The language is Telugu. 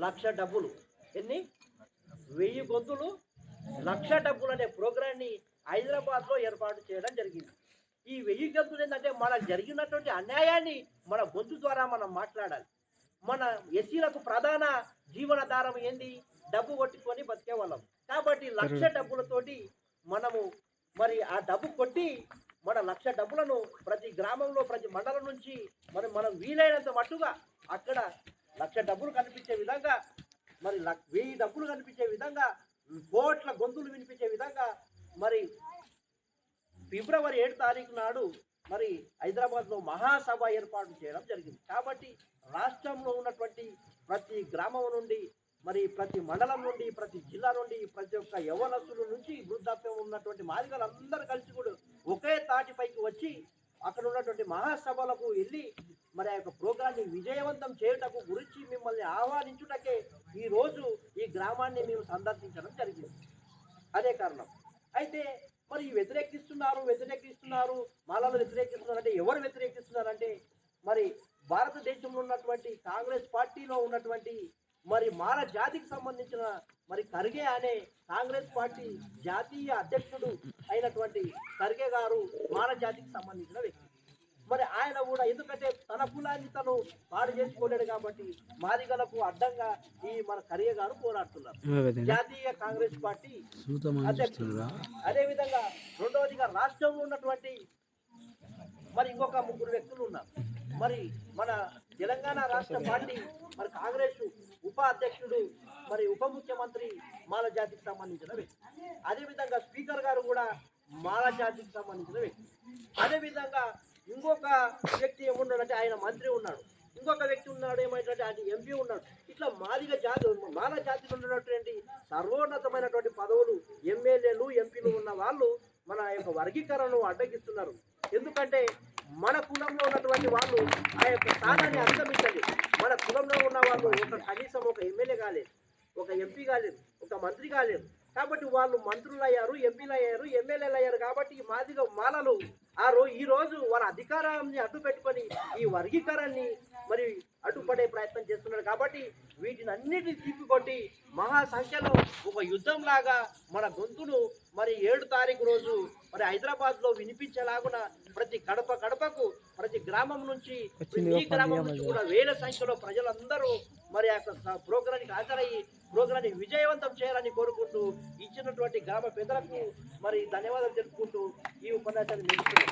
లక్ష డబ్బులు. ఎన్ని? 1000 గొంతులు, లక్ష డబ్బులు అనే ప్రోగ్రాన్ని హైదరాబాద్లో ఏర్పాటు చేయడం జరిగింది. ఈ 1000 గొంతులు ఏంటంటే మనకు జరిగినటువంటి అన్యాయాన్ని మన గొంతు ద్వారా మనం మాట్లాడాలి. మన ఎస్సీలకు ప్రధాన జీవనాధారం ఏంది? డబ్బు కొట్టుకొని బతికే వాళ్ళం. కాబట్టి లక్ష డబ్బులతోటి మనము మరి ఆ డబ్బు కొట్టి మన లక్ష డబ్బులను ప్రతి గ్రామంలో ప్రతి మండలం నుంచి మనం వీలైనంత మట్టుగా అక్కడ లక్ష డబ్బులు కనిపించే విధంగా మరి 1000 డబ్బులు కనిపించే విధంగా కోట్ల గొంతులు వినిపించే విధంగా మరి ఫిబ్రవరి 7 తారీఖు నాడు మరి హైదరాబాద్లో మహాసభ ఏర్పాటు చేయడం జరిగింది. కాబట్టి రాష్ట్రంలో ఉన్నటువంటి ప్రతి గ్రామం నుండి మరి ప్రతి మండలం నుండి ప్రతి జిల్లా నుండి ప్రతి ఒక్క యవ్వనస్తుల నుంచి వృద్ధాప్యం ఉన్నటువంటి మాదిగలందరూ కలిసి కూడా ఒకే తాటిపైకి వచ్చి అక్కడ ఉన్నటువంటి మహాసభలకు వెళ్ళి మరి ఆ యొక్క ప్రోగ్రాన్ని విజయవంతం చేయుటకు గురించి మిమ్మల్ని ఆహ్వానించుటకే ఈరోజు ఈ గ్రామాన్ని మేము సందర్శించడం జరిగింది. అదే కారణం. అయితే మరి వ్యతిరేకిస్తున్నారు మాలలో వ్యతిరేకిస్తున్నారు అంటే ఎవరు వ్యతిరేకిస్తున్నారంటే మరి భారతదేశంలో ఉన్నటువంటి కాంగ్రెస్ పార్టీలో ఉన్నటువంటి మరి మాల జాతికి సంబంధించిన మరి ఖర్గే అనే కాంగ్రెస్ పార్టీ జాతీయ అధ్యక్షుడు అయినటువంటి ఖర్గే గారు మాల జాతికి సంబంధించిన వ్యక్తి. మరి ఆయన కూడా ఎందుకంటే తన కులాన్ని తను పాడు చేసుకోలేడు కాబట్టి మాదిగలకు అడ్డంగా ఈ మన ఖర్గే గారు పోరాడుతున్నారు. జాతీయ కాంగ్రెస్ పార్టీ అధ్యక్షుడు. అదేవిధంగా రెండవదిగా రాష్ట్రంలో ఉన్నటువంటి మరి ఇంకొక 3 వ్యక్తులు ఉన్నారు. మరి మన తెలంగాణ రాష్ట్ర పార్టీ మరి కాంగ్రెస్ ఉప అధ్యక్షుడు మరి ఉప ముఖ్యమంత్రి మాల జాతికి సంబంధించిన వ్యక్తి. అదేవిధంగా స్పీకర్ గారు కూడా మాల జాతికి సంబంధించిన వ్యక్తి. అదేవిధంగా ఇంకొక వ్యక్తి ఏమున్నాడంటే ఆయన మంత్రి ఉన్నాడు. ఇంకొక వ్యక్తి ఉన్నాడు ఏమైతే ఆయన ఎంపీ ఉన్నాడు. ఇట్లా మాల జాతిలో ఉన్నటువంటి సర్వోన్నతమైనటువంటి పదవులు ఎమ్మెల్యేలు ఎంపీలు ఉన్న వాళ్ళు మన యొక్క వర్గీకరణను అడ్డగిస్తున్నారు. ఎందుకంటే మన కులంలో ఉన్నటువంటి వాళ్ళు ఆ యొక్క స్థానాన్ని అధిగమించండి. మన కులంలో ఉన్న వాళ్ళు కనీసం ఒక ఎమ్మెల్యే కాలేదు, ఒక ఎంపీ కాలేదు, ఒక మంత్రి కాలేదు. కాబట్టి వాళ్ళు మంత్రులు అయ్యారు, ఎంపీలు అయ్యారు, ఎమ్మెల్యేలు అయ్యారు. కాబట్టి మాలలు ఈ రోజు వాళ్ళ అధికారాన్ని అడ్డు పెట్టుకొని ఈ వర్గీకరణని మరి అడ్డుపడే ప్రయత్నం చేస్తున్నారు. కాబట్టి వీటిని అన్నిటిని తిప్పికొట్టి మహాసంఖ్యలో ఒక యుద్ధం లాగా మన గొంతును మరి 7 తారీఖు రోజు మరి హైదరాబాద్లో వినిపించేలాగున ప్రతి గడపకు ప్రతి గ్రామం నుంచి ఈ గ్రామం నుంచి కూడా వేల సంఖ్యలో ప్రజలందరూ మరి ఆ ప్రోగ్రానికి హాజరయ్యి ప్రోగ్రాన్ని విజయవంతం చేయాలని కోరుకుంటూ ఇచ్చినటువంటి గ్రామ పెద్దలకు మరి ధన్యవాదాలు తెలుపుకుంటూ ఈ ఉపన్యాసాన్ని ముగిస్తున్నాను.